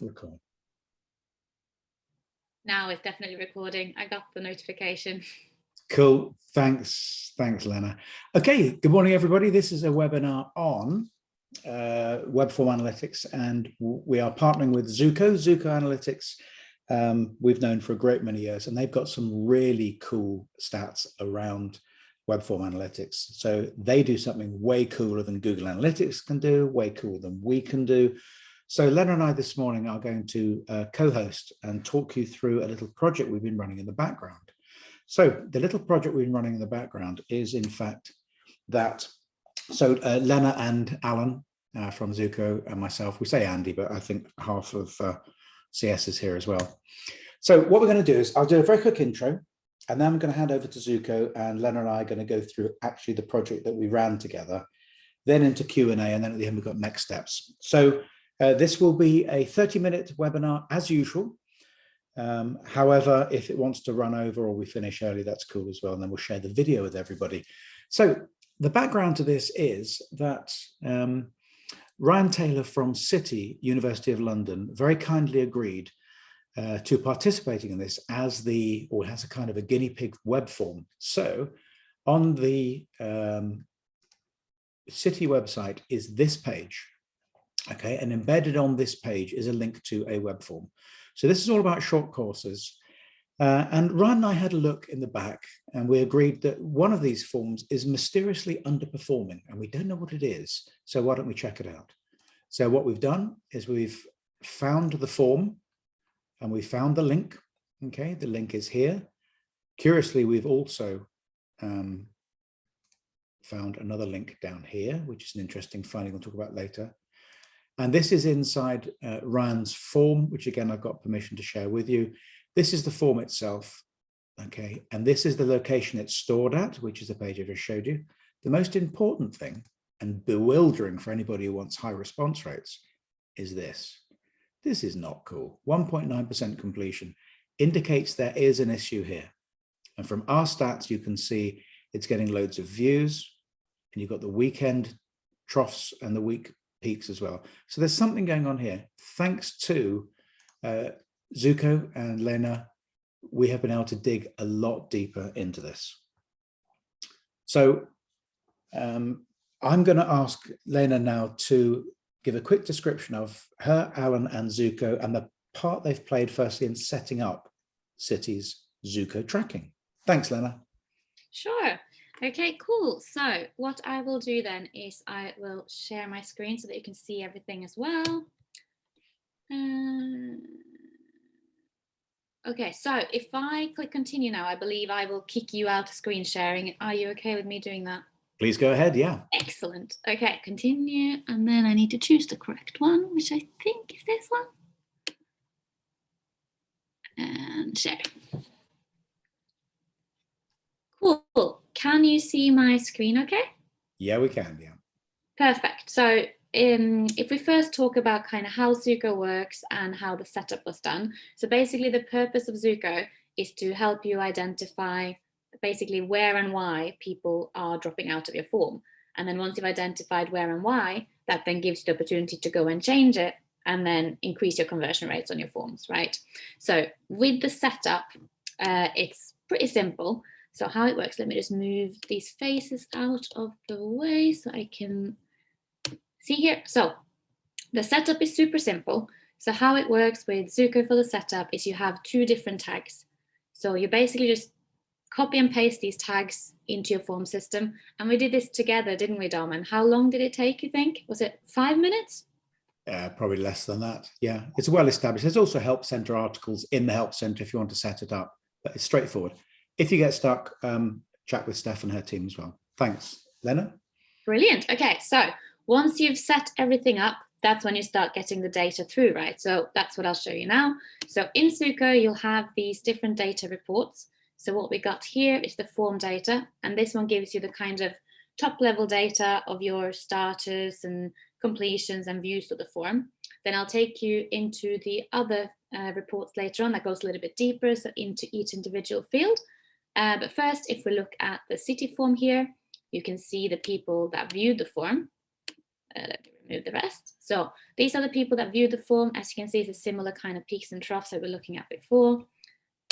Record. Now it's definitely recording. I got the notification. Cool. Thanks, Lena. Okay, good morning, everybody. This is a webinar on web form analytics, and we are partnering with Zuko. Zuko Analytics, we've known for a great many years, and they've got some really cool stats around web form analytics. So they do something way cooler than Google Analytics can do, way cooler than we can do. So Lena and I this morning are going to co-host and talk you through a little project we've been running in the background. So the little project we've been running in the background is, in fact, that. So Lena and Alan from Zuko and myself, we say Andy, but I think half of CS is here as well. So what we're going to do is I'll do a very quick intro, and then I'm going to hand over to Zuko, and Lena and I are going to go through actually the project that we ran together, then into Q&A, and then at the end we've got next steps. So this will be a 30-minute webinar as usual. However, if it wants to run over or we finish early, that's cool as well, and then we'll share the video with everybody. So the background to this is that Ryan Taylor from City, University of London, very kindly agreed to participating in this as a kind of a guinea pig web form. So on the City website is this page, okay, and embedded on this page is a link to a web form. So this is all about short courses. And Ryan and I had a look in the back, and we agreed that one of these forms is mysteriously underperforming, and we don't know what it is. So why don't we check it out? So what we've done is we've found the form, and we found the link. Okay, the link is here. Curiously, we've also found another link down here, which is an interesting finding we'll talk about later. And this is inside Ryan's form, which again, I've got permission to share with you. This is the form itself, okay? And this is the location it's stored at, which is the page I just showed you. The most important thing, and bewildering for anybody who wants high response rates, is this. This is not cool. 1.9% completion indicates there is an issue here. And from our stats, you can see it's getting loads of views, and you've got the weekend troughs and the week peaks as well. So there's something going on here. Thanks to Zuko and Lena, we have been able to dig a lot deeper into this. So I'm going to ask Lena now to give a quick description of her, Alan, and Zuko, and the part they've played firstly in setting up City's Zuko tracking. Thanks, Lena. Sure. Okay, cool. So what I will do then is I will share my screen so that you can see everything as well. Okay, so if I click continue now, I believe I will kick you out of screen sharing. Are you okay with me doing that? Please go ahead, yeah. Excellent. Okay, continue. And then I need to choose the correct one, which I think is this one. And share. Cool. Can you see my screen okay? Yeah, we can, yeah. Perfect. So if we first talk about kind of how Zuko works and how the setup was done. So basically the purpose of Zuko is to help you identify basically where and why people are dropping out of your form. And then once you've identified where and why, that then gives you the opportunity to go and change it and then increase your conversion rates on your forms, right? So with the setup, it's pretty simple. So how it works, let me just move these faces out of the way so I can see here. So the setup is super simple. So how it works with Zuko for the setup is you have two different tags. So you basically just copy and paste these tags into your form system. And we did this together, didn't we, Dom? And how long did it take, you think? Was it 5 minutes? Probably less than that. Yeah, it's well established. There's also help center articles in the help center if you want to set it up, but it's straightforward. If you get stuck, chat with Steph and her team as well. Thanks. Lena? Brilliant. Okay, so once you've set everything up, that's when you start getting the data through, right? So that's what I'll show you now. So in Zuko, you'll have these different data reports. So what we got here is the form data, and this one gives you the kind of top level data of your starters and completions and views of the form. Then I'll take you into the other reports later on that goes a little bit deeper, so into each individual field. But first, if we look at the city form here, you can see the people that viewed the form. Let me remove the rest. So these are the people that view the form. As you can see, it's a similar kind of peaks and troughs that we're looking at before.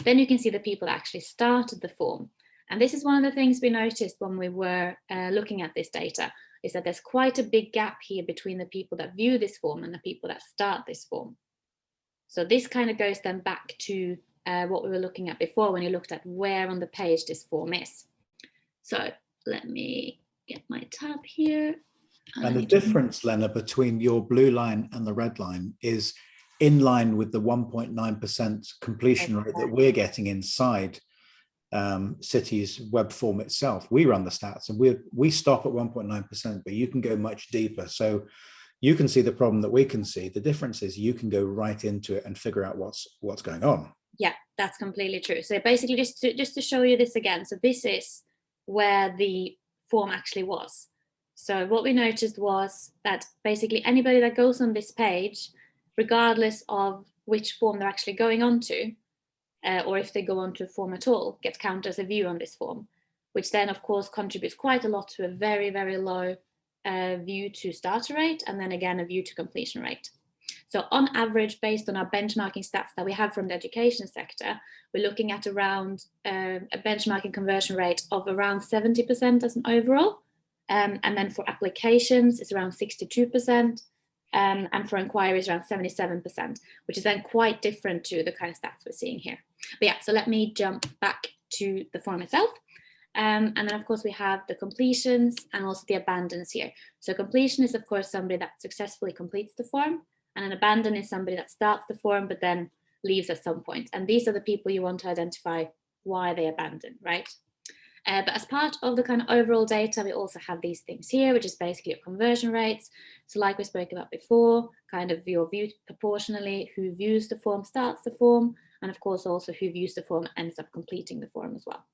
Then you can see the people that actually started the form. And this is one of the things we noticed when we were looking at this data, is that there's quite a big gap here between the people that view this form and the people that start this form. So this kind of goes then back to what we were looking at before when you looked at where on the page this form is. So let me get my tab here. And the difference, Lena, between your blue line and the red line is in line with the 1.9% completion rate that we're getting inside City's web form itself. We run the stats and we stop at 1.9%, but you can go much deeper. So you can see the problem that we can see. The difference is you can go right into it and figure out what's going on. Yeah, that's completely true. So basically, just to show you this again, so this is where the form actually was. So what we noticed was that basically anybody that goes on this page, regardless of which form they're actually going on to, or if they go on to a form at all, gets counted as a view on this form, which then of course contributes quite a lot to a very, very low view to starter rate, and then again a view to completion rate. So on average, based on our benchmarking stats that we have from the education sector, we're looking at around a benchmarking conversion rate of around 70% as an overall. And then for applications, it's around 62%. And for inquiries, around 77%, which is then quite different to the kind of stats we're seeing here. But yeah, so let me jump back to the form itself. And then, of course, we have the completions and also the abandons here. So completion is, of course, somebody that successfully completes the form. And an abandon is somebody that starts the form but then leaves at some point. And these are the people you want to identify why they abandon, right? But as part of the kind of overall data, we also have these things here, which is basically your conversion rates. So like we spoke about before, kind of your view proportionally, who views the form starts the form, and of course also who views the form ends up completing the form as well.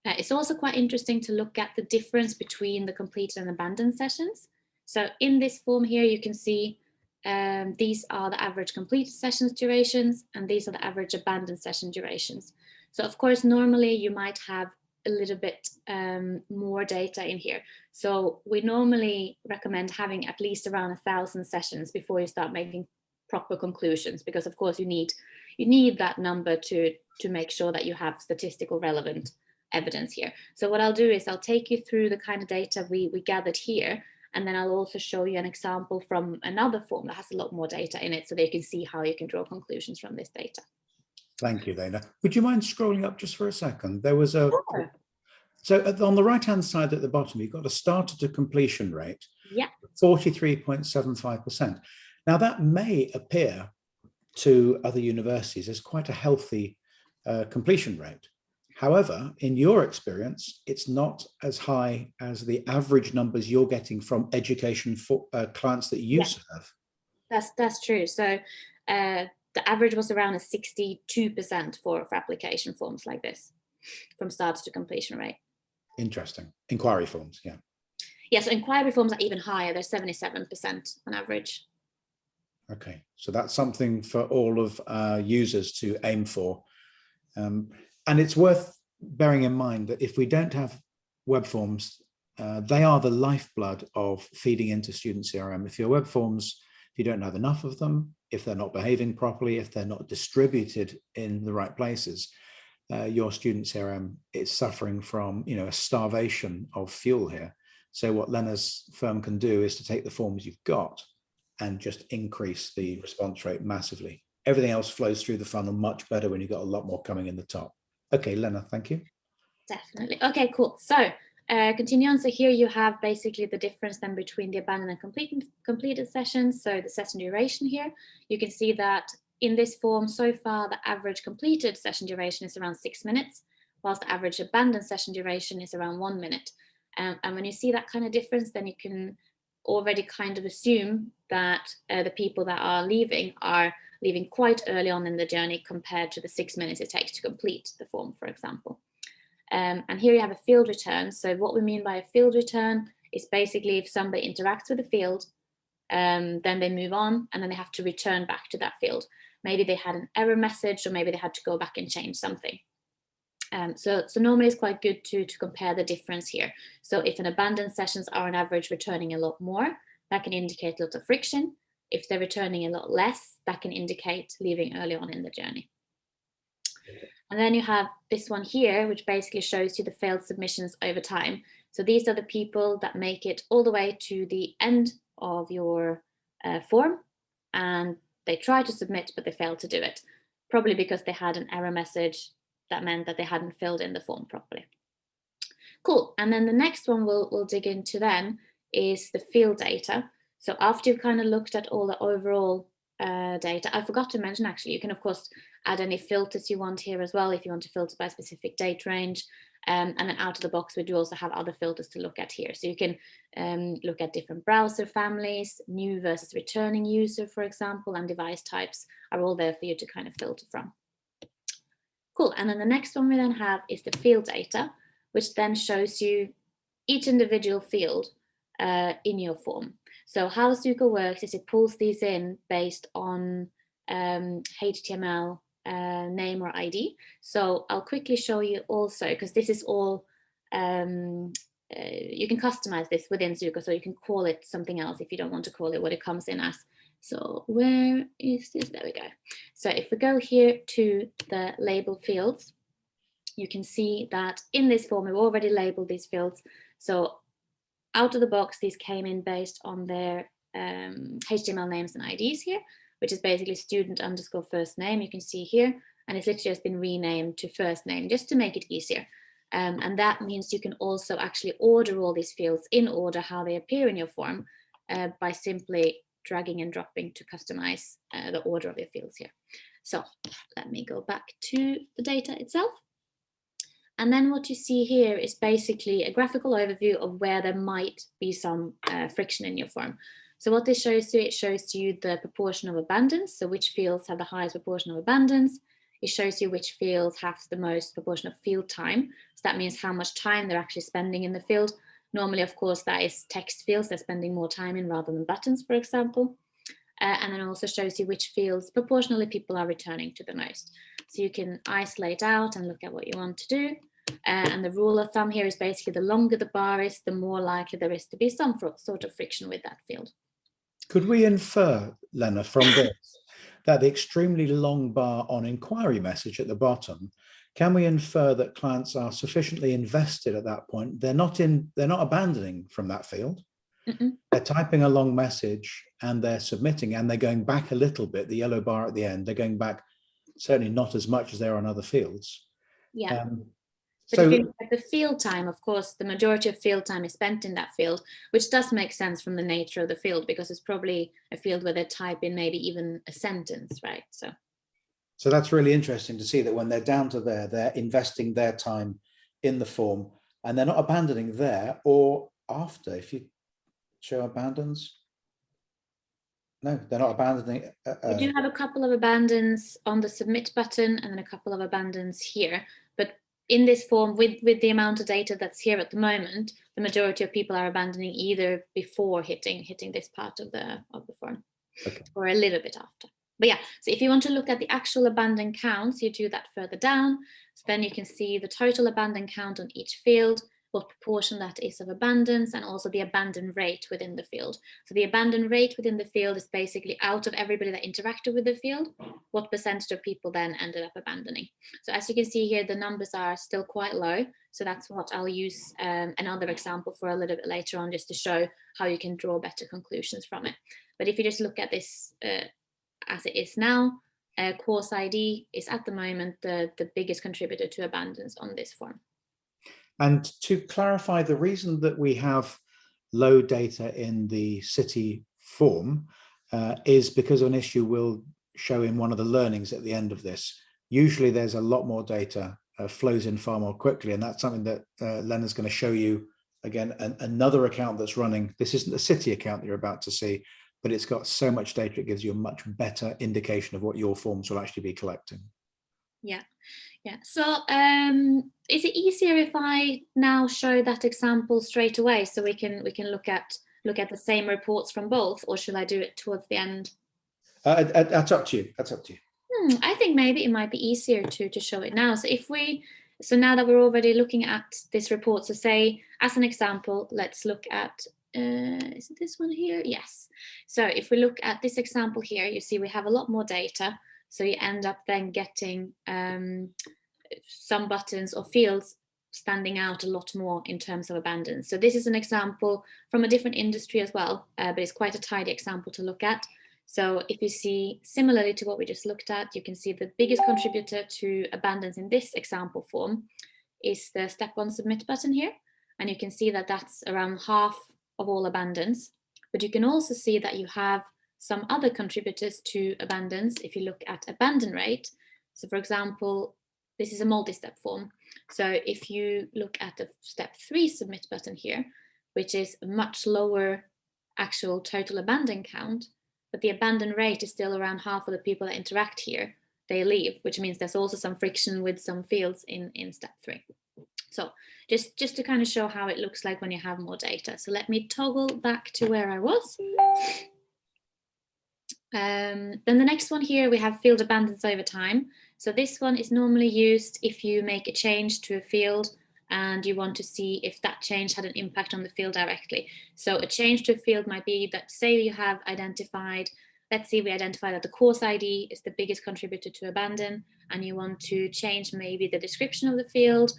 It's also quite interesting to look at the difference between the completed and abandoned sessions. So in this form here, you can see these are the average completed sessions durations, and these are the average abandoned session durations. So of course, normally you might have a little bit more data in here. So we normally recommend having at least around 1,000 sessions before you start making proper conclusions, because of course you need that number to make sure that you have statistical relevant evidence here. So what I'll do is I'll take you through the kind of data we gathered here, and then I'll also show you an example from another form that has a lot more data in it, so that you can see how you can draw conclusions from this data. Thank you, Lena. Would you mind scrolling up just for a second? There was a... Sure. So on the right-hand side at the bottom, you've got a starter to completion rate, yeah, 43.75%. Now that may appear to other universities as quite a healthy completion rate. However, in your experience, it's not as high as the average numbers you're getting from education for clients that you serve. That's true. So the average was around a 62% for application forms like this, from starter to completion rate. Interesting. Inquiry forms, yeah. Yeah, so inquiry forms are even higher. They're 77% on average. Okay, so that's something for all of our users to aim for. And it's worth bearing in mind that if we don't have web forms, they are the lifeblood of feeding into Student CRM. If your web forms, if you don't have enough of them, if they're not behaving properly, if they're not distributed in the right places, your Student CRM is suffering from, a starvation of fuel here. So what Lena's firm can do is to take the forms you've got and just increase the response rate massively. Everything else flows through the funnel much better when you've got a lot more coming in the top. Okay, Lena, thank you. Definitely. Okay, cool. So continue on. So here you have basically the difference then between the abandoned and completed sessions. So the session duration here, you can see that in this form so far, the average completed session duration is around 6 minutes, whilst the average abandoned session duration is around 1 minute. And when you see that kind of difference, then you can already kind of assume that the people that are leaving quite early on in the journey compared to the 6 minutes it takes to complete the form, for example. And here you have a field return. So what we mean by a field return is basically if somebody interacts with the field, then they move on and then they have to return back to that field. Maybe they had an error message, or maybe they had to go back and change something. So normally it's quite good to compare the difference here. So if an abandoned sessions are on average returning a lot more, that can indicate a lot of friction. If they're returning a lot less, that can indicate leaving early on in the journey. And then you have this one here, which basically shows you the failed submissions over time. So these are the people that make it all the way to the end of your form, and they try to submit, but they fail to do it, probably because they had an error message that meant that they hadn't filled in the form properly. Cool. And then the next one we'll dig into then is the field data. So after you've kind of looked at all the overall data, I forgot to mention, actually, you can of course add any filters you want here as well if you want to filter by a specific date range. And then out of the box, we do also have other filters to look at here. So you can look at different browser families, new versus returning user, for example, and device types are all there for you to kind of filter from. Cool. And then the next one we then have is the field data, which then shows you each individual field in your form. So how Zuko works is it pulls these in based on HTML name or ID. So I'll quickly show you also, because this is all, you can customize this within Zuko, so you can call it something else if you don't want to call it what it comes in as. So where is this? There we go. So if we go here to the label fields, you can see that in this form, we've already labeled these fields. So out of the box, these came in based on their HTML names and IDs here, which is basically student underscore first name, you can see here, and it's literally just been renamed to first name just to make it easier. And that means you can also actually order all these fields in order how they appear in your form by simply dragging and dropping to customize the order of your fields here. So let me go back to the data itself. And then what you see here is basically a graphical overview of where there might be some friction in your form. So what this shows you, it shows you the proportion of abundance, so which fields have the highest proportion of abundance. It shows you which fields have the most proportion of field time. So that means how much time they're actually spending in the field. Normally, of course, that is text fields they're spending more time in rather than buttons, for example. And then also shows you which fields proportionally people are returning to the most. So you can isolate out and look at what you want to do. And the rule of thumb here is basically the longer the bar is, the more likely there is to be some sort of friction with that field. Could we infer, Lena, from this that the extremely long bar on inquiry message at the bottom, can we infer that clients are sufficiently invested at that point? They're not abandoning from that field. They're typing a long message and they're submitting, and they're going back a little bit, the yellow bar at the end, they're going back certainly not as much as they're on other fields. Yeah. But if you look at the field time, of course, the majority of field time is spent in that field, which does make sense from the nature of the field, because it's probably a field where they type in maybe even a sentence, right? So that's really interesting to see that when they're down to there, they're investing their time in the form and they're not abandoning there or after. If you show abandons, no, they're not abandoning. We do have a couple of abandons on the submit button and then a couple of abandons here, but in this form, with the amount of data that's here at the moment, the majority of people are abandoning either before hitting this part of the form, okay, or a little bit after. But yeah, so if you want to look at the actual abandon counts, you do that further down. So then you can see the total abandon count on each field, what proportion that is of abandons, and also the abandon rate within the field. So the abandon rate within the field is basically out of everybody that interacted with the field, what percentage of people then ended up abandoning. So as you can see here, the numbers are still quite low. So that's what I'll use another example for a little bit later on, just to show how you can draw better conclusions from it. But if you just look at this as it is now, course ID is at the moment the biggest contributor to abandons on this form. And to clarify, the reason that we have low data in the city form is because of an issue we'll show in one of the learnings at the end of this. Usually there's a lot more data, flows in far more quickly, and that's something that Lena's going to show you again, another account that's running. This isn't the city account that you're about to see, but it's got so much data, it gives you a much better indication of what your forms will actually be collecting. Yeah. So is it easier if I now show that example straight away, so we can look at the same reports from both, or should I do it towards the end? That's up to you. That's up to you. I think maybe it might be easier to show it now. So now that we're already looking at this report, so say as an example, let's look at is it this one here? Yes. So if we look at this example here, you see we have a lot more data. So you end up then getting some buttons or fields standing out a lot more in terms of abandoned. So this is an example from a different industry as well, but it's quite a tidy example to look at. So if you see, similarly to what we just looked at, you can see the biggest contributor to abandons in this example form is the step 1 submit button here. And you can see that that's around half of all abandons. But you can also see that you have some other contributors to abandons if you look at abandon rate. So for example, this is a multi-step form. So if you look at the step 3 submit button here, which is a much lower actual total abandon count, but the abandon rate is still around half of the people that interact here, they leave, which means there's also some friction with some fields in step 3. So just to kind of show how it looks like when you have more data. So let me toggle back to where I was. Then the next one here, we have field abandons over time. So this one is normally used if you make a change to a field and you want to see if that change had an impact on the field directly. So a change to a field might be that, say you have identified, let's say we identify that the course ID is the biggest contributor to abandon, and you want to change maybe the description of the field,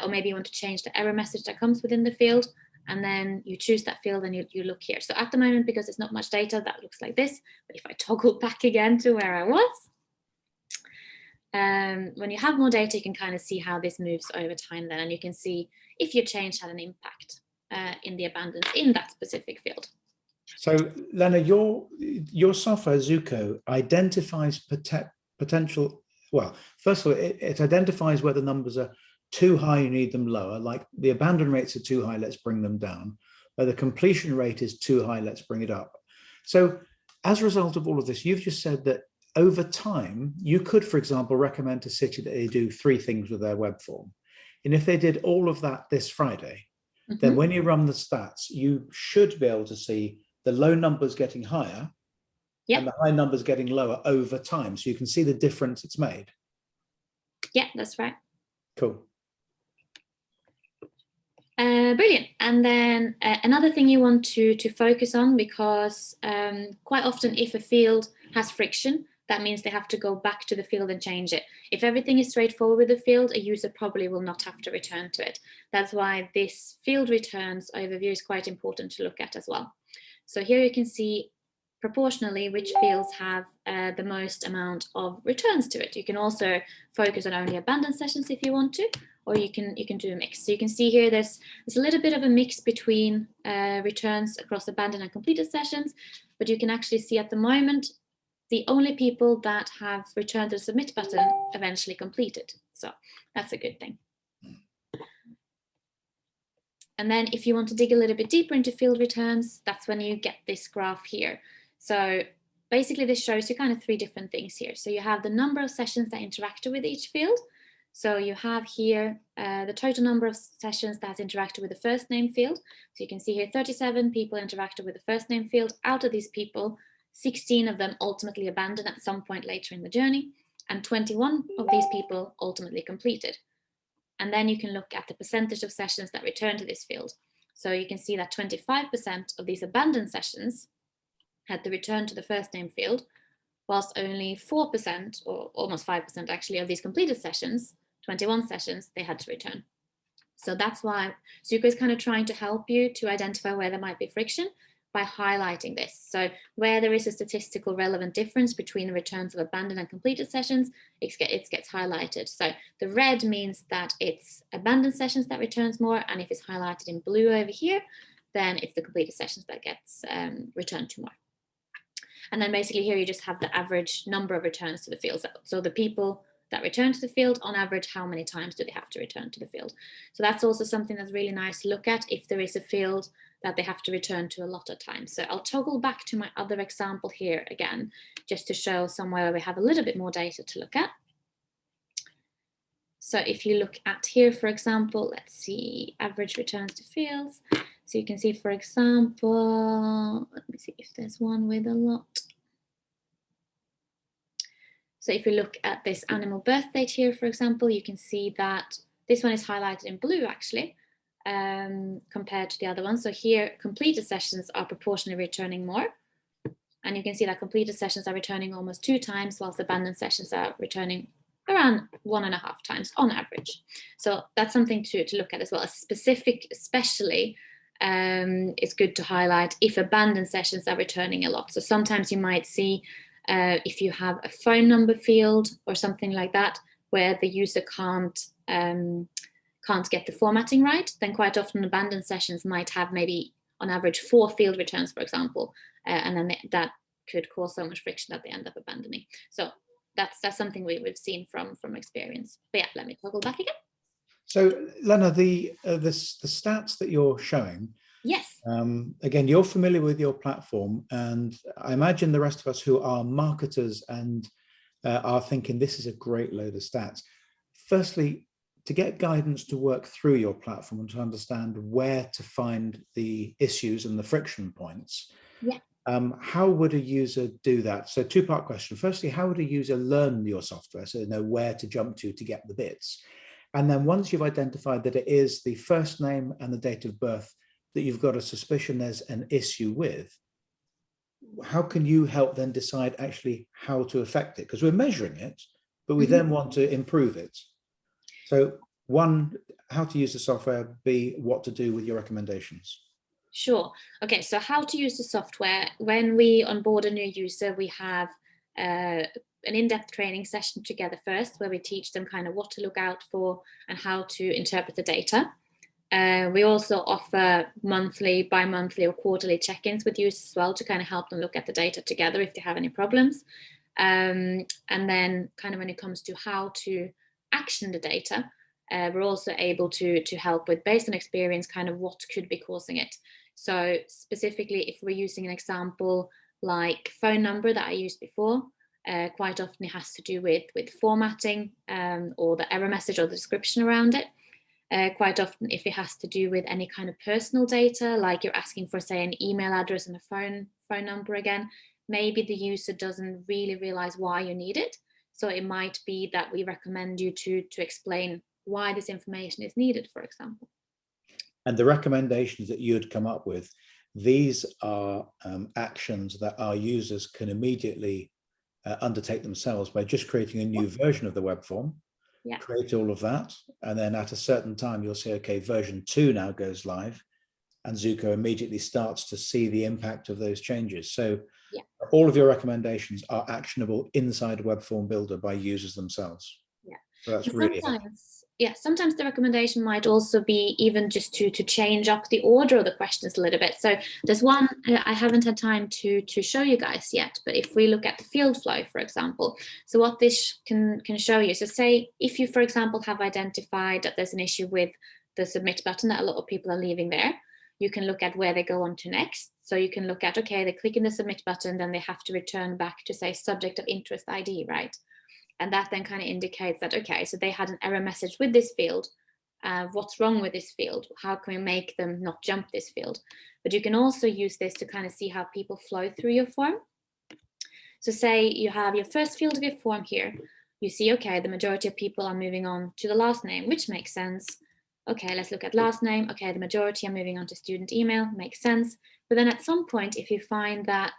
or maybe you want to change the error message that comes within the field, and then you choose that field and you look here. So at the moment, because there's not much data, that looks like this. But if I toggle back again to where I was, when you have more data, you can kind of see how this moves over time then, and you can see if your change had an impact in the abandons in that specific field. So Lena, your software Zuko identifies potential, well, first of all, it identifies where the numbers are too high, you need them lower, like the abandon rates are too high, let's bring them down. Where the completion rate is too high, let's bring it up. So as a result of all of this, you've just said that over time, you could, for example, recommend to City that they do 3 things with their web form. And if they did all of that this Friday, then when you run the stats, you should be able to see the low numbers getting higher and the high numbers getting lower over time. So you can see the difference it's made. Yeah, that's right. Cool. Brilliant. And then another thing you want to focus on, because quite often if a field has friction, that means they have to go back to the field and change it. If everything is straightforward with the field, a user probably will not have to return to it. That's why this field returns overview is quite important to look at as well. So here you can see proportionally which fields have the most amount of returns to it. You can also focus on only abandoned sessions if you want to, or you can do a mix. So you can see here there's a little bit of a mix between returns across abandoned and completed sessions, but you can actually see at the moment the only people that have returned the submit button eventually completed. So that's a good thing. And then if you want to dig a little bit deeper into field returns, that's when you get this graph here. So basically this shows you kind of 3 different things here. So you have the number of sessions that interacted with each field. So you have here the total number of sessions that's interacted with the first name field. So you can see here 37 people interacted with the first name field. Out of these people, 16 of them ultimately abandoned at some point later in the journey, and 21 of these people ultimately completed. And then you can look at the percentage of sessions that return to this field. So you can see that 25% of these abandoned sessions had the return to the first name field, whilst only 4%, or almost 5% actually, of these completed sessions, 21 sessions, they had to return. So that's why Zuko is kind of trying to help you to identify where there might be friction by highlighting this. So where there is a statistical relevant difference between the returns of abandoned and completed sessions, it gets highlighted. So the red means that it's abandoned sessions that returns more, and if it's highlighted in blue over here, then it's the completed sessions that gets returned to more. And then basically here you just have the average number of returns to the field. So the people that return to the field, on average, how many times do they have to return to the field? So that's also something that's really nice to look at if there is a field that they have to return to a lot of times. So I'll toggle back to my other example here again, just to show somewhere where we have a little bit more data to look at. So if you look at here, for example, let's see, average returns to fields. So you can see, for example, let me see if there's one with a lot. So if you look at this animal birth date here, for example, you can see that this one is highlighted in blue actually. compared to the other ones. So here, completed sessions are proportionally returning more. And you can see that completed sessions are returning almost 2 times, whilst abandoned sessions are returning around 1.5 times on average. So that's something to look at as well. A specific, especially, it's good to highlight if abandoned sessions are returning a lot. So sometimes you might see if you have a phone number field or something like that, where the user can't get the formatting right, then quite often abandoned sessions might have maybe on average 4 field returns, for example, and then that could cause so much friction that they end up abandoning. So that's something we've seen from experience. But yeah, let me toggle back again. So Lena, the stats that you're showing, yes, again, you're familiar with your platform, and I imagine the rest of us who are marketers and are thinking this is a great load of stats. Firstly, to get guidance to work through your platform and to understand where to find the issues and the friction points, yeah. How would a user do that? So 2-part question. Firstly, how would a user learn your software so they know where to jump to get the bits? And then once you've identified that it is the first name and the date of birth that you've got a suspicion there's an issue with, how can you help then decide actually how to affect it? Because we're measuring it, but we then want to improve it. So 1, how to use the software, B, what to do with your recommendations. Sure. Okay, so how to use the software. When we onboard a new user, we have an in-depth training session together first, where we teach them kind of what to look out for and how to interpret the data. We also offer monthly, bi-monthly or quarterly check-ins with users as well to kind of help them look at the data together if they have any problems. And then kind of when it comes to how to action the data, we're also able to help with, based on experience, kind of what could be causing it. So specifically, if we're using an example like phone number that I used before, quite often it has to do with formatting or the error message or the description around it. Quite often, if it has to do with any kind of personal data, like you're asking for, say, an email address and a phone number again, maybe the user doesn't really realize why you need it. So it might be that we recommend you to explain why this information is needed, for example. And the recommendations that you'd come up with, these are actions that our users can immediately undertake themselves by just creating a new version of the web form, create all of that, and then at a certain time you'll say, okay, version 2 now goes live, and Zuko immediately starts to see the impact of those changes. So all of your recommendations are actionable inside Web Form Builder by users themselves. So that's really helpful. Sometimes the recommendation might also be even just to change up the order of the questions a little bit. So there's one I haven't had time to show you guys yet, but if we look at the field flow, for example, so what this can show you, so say if you, for example, have identified that there's an issue with the submit button, that a lot of people are leaving there, you can look at where they go on to next. So you can look at, okay, they click in the submit button, then they have to return back to, say, subject of interest ID, right? And that then kind of indicates that, okay, so they had an error message with this field. What's wrong with this field? How can we make them not jump this field? But you can also use this to kind of see how people flow through your form. So say you have your first field of your form here. You see, okay, the majority of people are moving on to the last name, which makes sense. Okay, let's look at last name. Okay, the majority are moving on to student email, makes sense. But then at some point, if you find that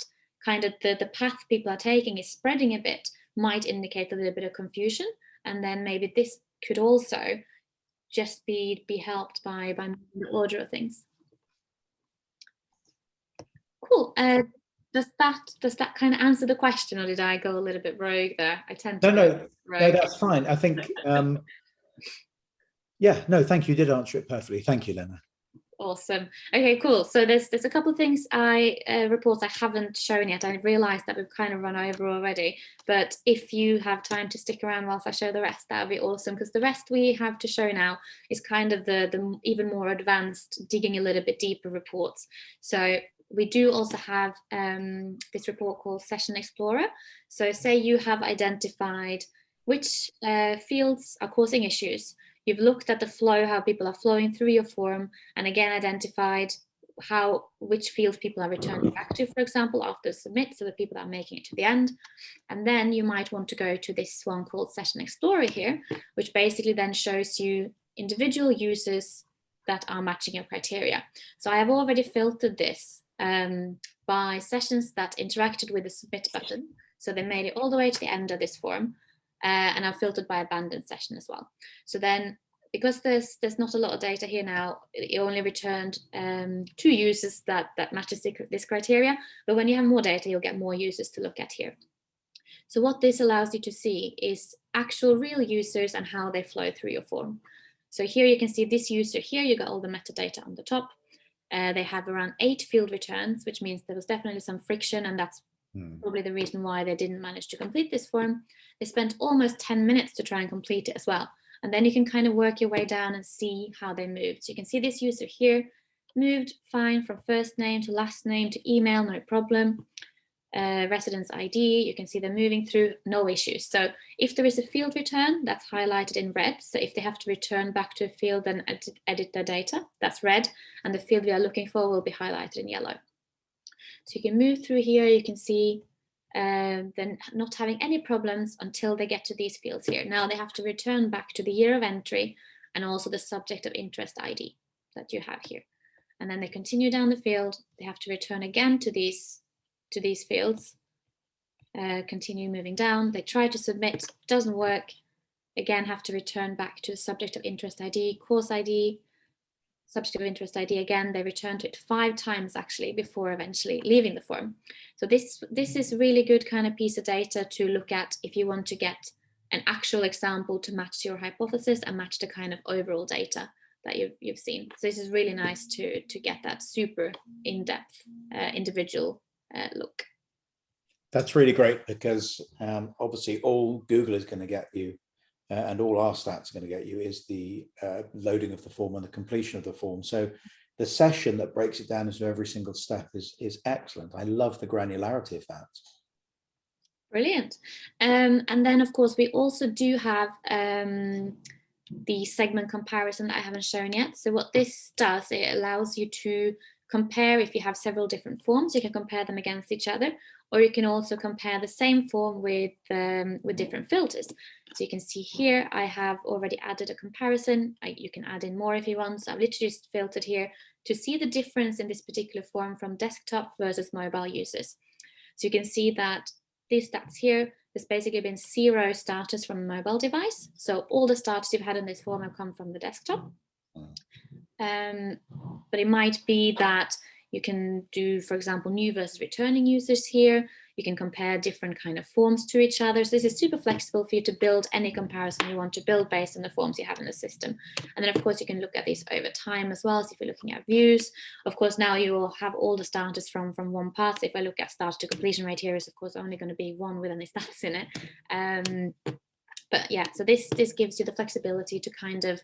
kind of the path people are taking is spreading a bit, might indicate a little bit of confusion, and then maybe this could also just be helped by moving the order of things. Cool. Does that kind of answer the question, or did I go a little bit rogue there? I tend to no, that's fine. I think thank you. You did answer it perfectly. Thank you, Lena. Awesome. Okay, cool. So there's a couple of things reports I haven't shown yet. I realized that we've kind of run over already, but if you have time to stick around whilst I show the rest, that would be awesome, because the rest we have to show now is kind of the even more advanced, digging a little bit deeper reports. So we do also have this report called Session Explorer. So say you have identified which fields are causing issues. You've looked at the flow, how people are flowing through your form, and again identified which fields people are returning back to, for example, after submit, so the people that are making it to the end. And then you might want to go to this one called Session Explorer here, which basically then shows you individual users that are matching your criteria. So I have already filtered this by sessions that interacted with the submit button. So they made it all the way to the end of this form, and I've filtered by abandoned session as well. So then, because there's not a lot of data here now, it only returned 2 users that matches this criteria. But when you have more data, you'll get more users to look at here. So what this allows you to see is actual real users and how they flow through your form. So here you can see this user here, you got all the metadata on the top. They have around 8 field returns, which means there was definitely some friction, and that's probably the reason why they didn't manage to complete this form. They spent almost 10 minutes to try and complete it as well. And then you can kind of work your way down and see how they moved. So you can see this user here moved fine from first name to last name to email, no problem. Residence ID, you can see they're moving through, no issues. So if there is a field return, that's highlighted in red. So if they have to return back to a field and edit their data, that's red. And the field we are looking for will be highlighted in yellow. So you can move through here, you can see then not having any problems until they get to these fields here. Now they have to return back to the year of entry and also the subject of interest ID that you have here. And then they continue down the field, they have to return again to these fields, continue moving down, they try to submit, doesn't work, again have to return back to the subject of interest ID, course ID, subject of interest ID, again they return to it 5 times actually before eventually leaving the form. So this is a really good kind of piece of data to look at if you want to get an actual example to match your hypothesis and match the kind of overall data that you've seen. So this is really nice to get that super in-depth individual look. That's really great, because obviously all Google is going to get you and all our stats are going to get you is the loading of the form and the completion of the form. So the session that breaks it down into every single step is excellent. I love the granularity of that. Brilliant. And then of course we also do have the segment comparison that I haven't shown yet. So what this does, it allows you to compare, if you have several different forms, you can compare them against each other, or you can also compare the same form with different filters. So you can see here, I have already added a comparison. You can add in more if you want. So I've literally just filtered here to see the difference in this particular form from desktop versus mobile users. So you can see that these stats here, there's basically been 0 starters from a mobile device. So all the starters you've had in this form have come from the desktop. But it might be that you can do, for example, new versus returning users here. You can compare different kind of forms to each other. So this is super flexible for you to build any comparison you want to build based on the forms you have in the system. And then of course you can look at these over time as well. So if you're looking at views, of course now you will have all the starters from one part. So if I look at start to completion rate here is of course only going to be 1 with any stats in it. But yeah, so this gives you the flexibility to kind of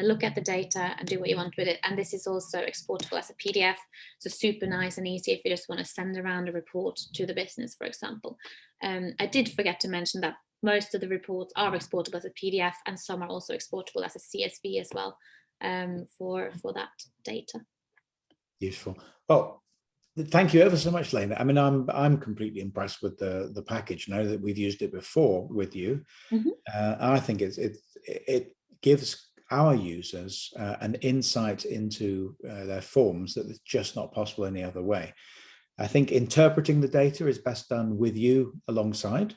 look at the data and do what you want with it. And this is also exportable as a PDF. So super nice and easy if you just want to send around a report to the business, for example. I did forget to mention that most of the reports are exportable as a PDF and some are also exportable as a CSV as well for that data. Useful. Well, thank you ever so much, Lena. I mean, I'm completely impressed with the package. Now that we've used it before with you, I think it gives our users an insight into their forms that is just not possible any other way. I think interpreting the data is best done with you alongside,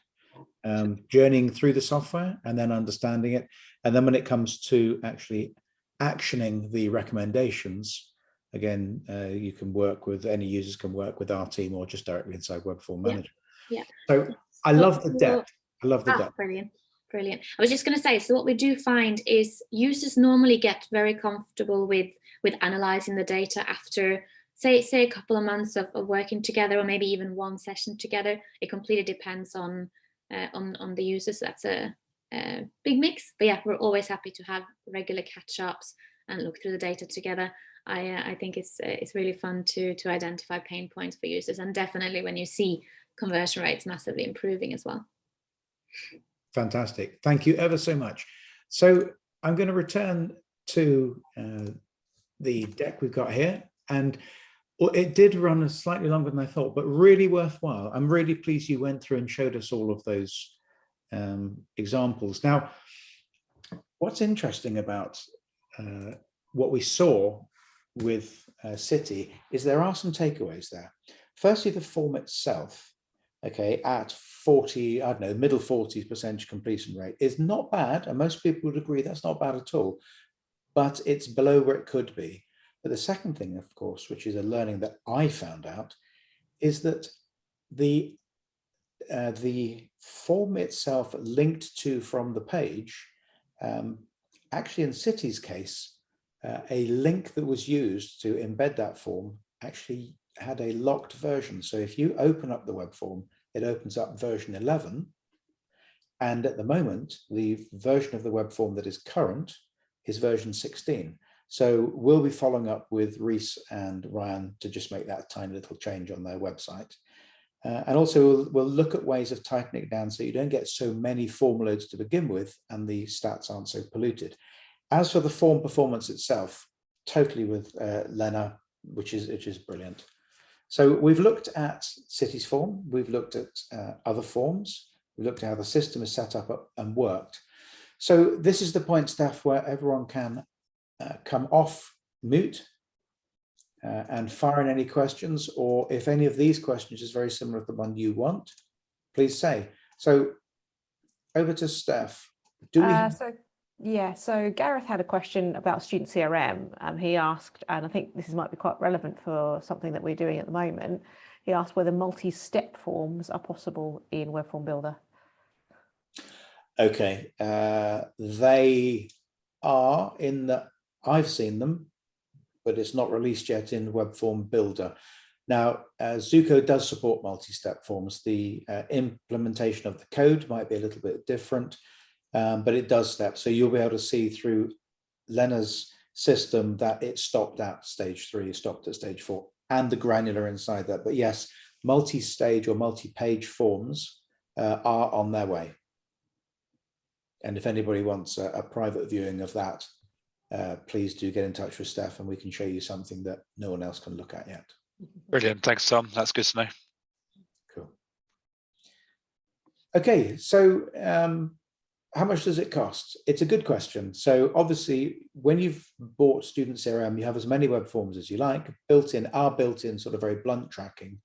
journeying through the software and then understanding it. And then when it comes to actually actioning the recommendations, again, you can work with, any users can work with our team or just directly inside Web Form Manager. Yeah. So I love the depth. I love the depth. Brilliant. Brilliant. I was just going to say, so what we do find is users normally get very comfortable with analyzing the data after, say a couple of months of working together, or maybe even one session together. It completely depends on the users. So that's a big mix. But yeah, we're always happy to have regular catch-ups and look through the data together. I think it's really fun to identify pain points for users, and definitely when you see conversion rates massively improving as well. Fantastic. Thank you ever so much. So I'm going to return to the deck we've got here, and it did run slightly longer than I thought, but really worthwhile. I'm really pleased you went through and showed us all of those examples. Now, what's interesting about what we saw with City is there are some takeaways there. Firstly, the form itself, okay, at 40, I don't know, middle 40% completion rate is not bad. And most people would agree that's not bad at all, but it's below where it could be. But the second thing, of course, which is a learning that I found out, is that the form itself linked to from the page, actually in City's case, a link that was used to embed that form actually had a locked version. So if you open up the web form, it opens up version 11. And at the moment, the version of the web form that is current is version 16. So we'll be following up with Reese and Ryan to just make that tiny little change on their website. And also we'll look at ways of tightening it down so you don't get so many form loads to begin with and the stats aren't so polluted. As for the form performance itself, totally with Lena, which is brilliant. So we've looked at City's form, we've looked at other forms, we've looked at how the system is set up and worked. So this is the point, Steph, where everyone can come off mute and fire in any questions, or if any of these questions is very similar to the one you want, please say. So over to Steph. So Gareth had a question about Student CRM. He asked, and I think this might be quite relevant for something that we're doing at the moment, he asked whether multi-step forms are possible in Web Form Builder. Okay, they are in the, I've seen them, but it's not released yet in Web Form Builder. Now, Zuko does support multi-step forms. The implementation of the code might be a little bit different, but it does step. So you'll be able to see through Lena's system that it stopped at stage 3, stopped at stage 4, and the granular inside that. But yes, multi-stage or multi-page forms are on their way. And if anybody wants a private viewing of that, please do get in touch with Steph and we can show you something that no one else can look at yet. Brilliant. Thanks, Tom. That's good to know. Cool. Okay, so how much does it cost? It's a good question. So obviously, when you've bought Student CRM, you have as many web forms as you like, built-in sort of very blunt tracking.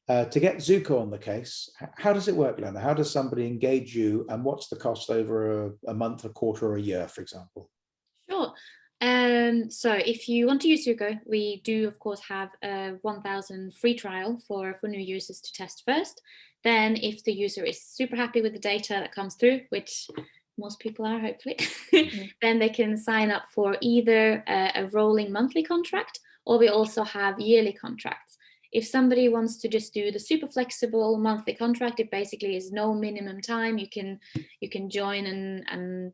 To get Zuko on the case, how does it work, Lena? How does somebody engage you and what's the cost over a month, a quarter, or a year, for example? Sure. So if you want to use Zuko, we do of course have a 1,000 free trial for new users to test first. Then if the user is super happy with the data that comes through, which most people are hopefully, then they can sign up for either a rolling monthly contract, or we also have yearly contracts. If somebody wants to just do the super flexible monthly contract, it basically is no minimum time. You can join and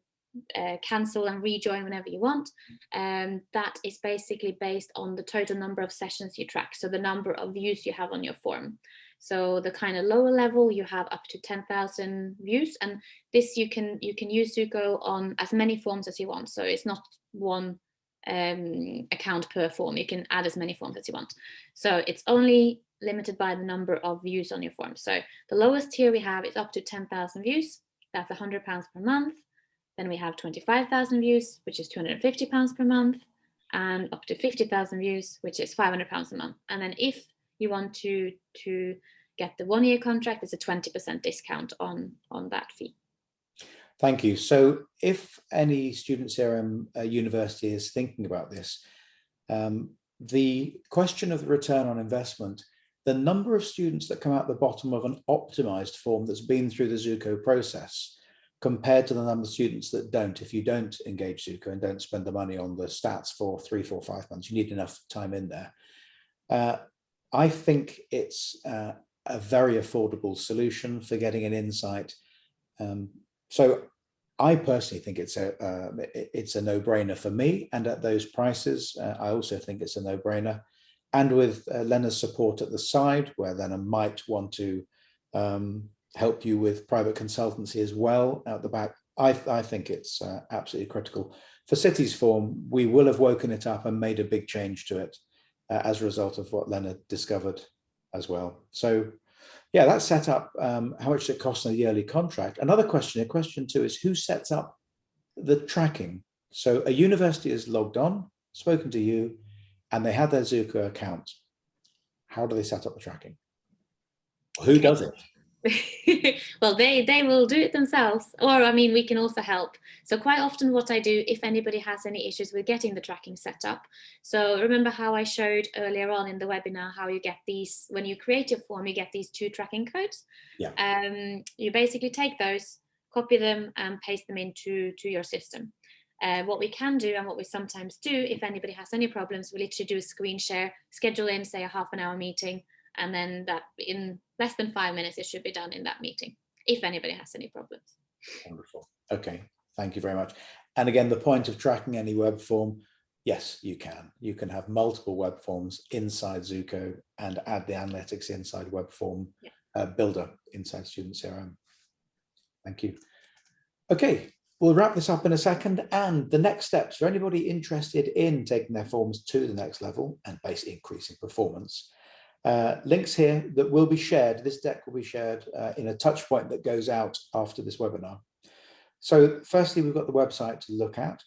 cancel and rejoin whenever you want. That is basically based on the total number of sessions you track, so the number of views you have on your form. So the kind of lower level, you have up to 10,000 views, and this you can use Zuko on as many forms as you want. So it's not one account per form. You can add as many forms as you want. So it's only limited by the number of views on your form. So the lowest tier we have is up to 10,000 views. That's £100 per month. Then we have 25,000 views, which is £250 per month, and up to 50,000 views, which is £500 a month. And then if you want to get the 1-year contract, there's a 20% discount on that fee. Thank you. So if any Student CRM university is thinking about this, the question of the return on investment, the number of students that come out the bottom of an optimized form that's been through the Zuko process compared to the number of students that don't, if you don't engage Zuko and don't spend the money on the stats for 3, 4, 5 months, you need enough time in there. I think it's a very affordable solution for getting an insight. So I personally think it's a no-brainer for me, and at those prices, I also think it's a no-brainer. And with Lena's support at the side, where Lena might want to help you with private consultancy as well at the back, I think it's absolutely critical. For City's form, we will have woken it up and made a big change to it as a result of what Lena discovered as well. So yeah, that's set up. How much does it cost in a yearly contract? Another question, question 2, is who sets up the tracking? So a university is logged on, spoken to you, and they had their Zuko account, how do they set up the tracking? Who does it? Well, they will do it themselves, or I mean, we can also help. So quite often what I do, if anybody has any issues with getting the tracking set up, so remember how I showed earlier on in the webinar how you get these, when you create your form, you get these 2 tracking codes. Yeah. You basically take those, copy them and paste them into your system. What we can do, and what we sometimes do, if anybody has any problems, we literally do a screen share, schedule in, say, a half-an-hour meeting, and then that in less than 5 minutes, it should be done in that meeting, if anybody has any problems. Wonderful. Okay, thank you very much. And again, the point of tracking any web form, yes, you can. You can have multiple web forms inside Zuko and add the analytics inside web form builder inside Student CRM. Thank you. Okay, we'll wrap this up in a second. And the next steps for anybody interested in taking their forms to the next level and basically increasing performance. Links here that will be shared. This deck will be shared in a touch point that goes out after this webinar. So firstly, we've got the website to look at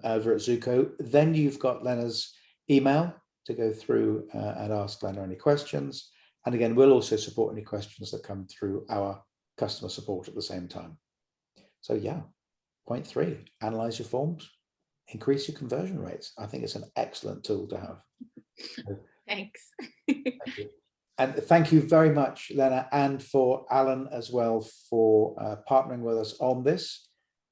over at Zuko. Then you've got Lena's email to go through and ask Lena any questions. And again, we'll also support any questions that come through our customer support at the same time. So yeah, point 3, analyze your forms, increase your conversion rates. I think it's an excellent tool to have. Thanks. Thank you. And thank you very much, Lena, and for Alan as well for partnering with us on this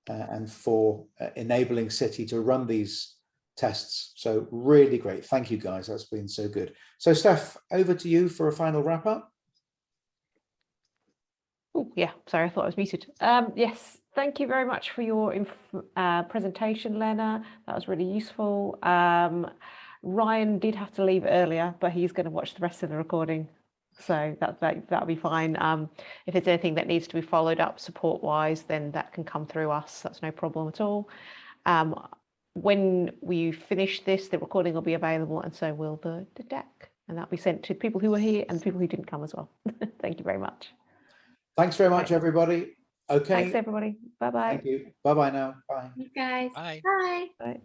and for enabling City to run these tests. So really great. Thank you, guys. That's been so good. So Steph, over to you for a final wrap up. Oh, yeah, sorry, I thought I was muted. Yes, thank you very much for your presentation, Lena. That was really useful. Ryan did have to leave earlier, but he's going to watch the rest of the recording, so that'll be fine. If there's anything that needs to be followed up support-wise, then that can come through us. That's no problem at all. When we finish this, the recording will be available, and so will the deck, and that'll be sent to people who were here and people who didn't come as well. Thank you very much. Thanks very much, everybody. Okay. Thanks, everybody. Bye-bye. Thank you. Bye-bye now. Bye. Thanks, guys. Bye. Bye. Bye.